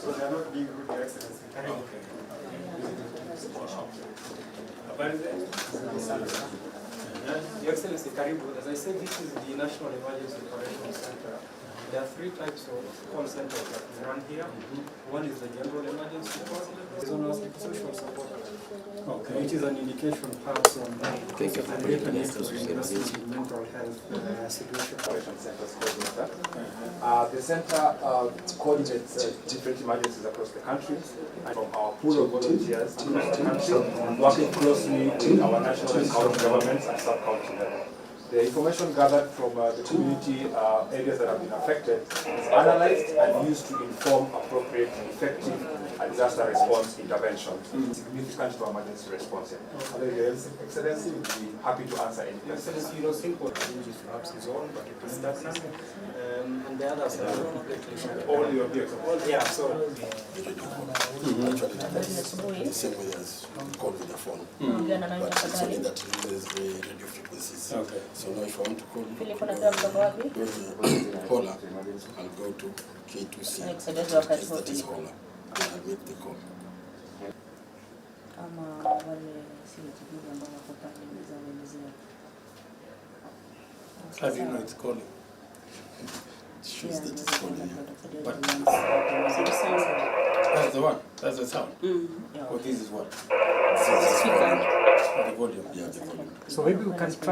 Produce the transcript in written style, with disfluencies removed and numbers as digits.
So they are not being rude, Your Excellency. Okay. Habari zenu? Your Excellency, Karibu, as I said, this is the National Emergency Operations Center. There are 3 types of call centers that we run here. One is the general emergency call, zonal social support, which is an indication perhaps on the greater need for investment in mental health situation. The center coordinates different emergencies across the country, and from our pool of volunteers across the country, working closely with our national and county governments and sub-county level. The information gathered from the community areas that have been affected is analyzed and used to inform appropriate, effective disaster response interventions, significant to emergency response. Your Excellency would be happy to answer any questions. Excellency, simple changes perhaps is all, but it is stagnant, and the others are completely All your vehicles. yeah, so Actually, the same way as you call with the phone, but it's only that it uses radio frequencies. Okay. So now if I want to call Hola, I'll go to K2C. That is Hola. I'll make the call. How do you know it's calling? It shows that it's calling you. But that's the one. That's the sound. Oh, this is what? This is The volume. yeah, the volume. maybe we can try.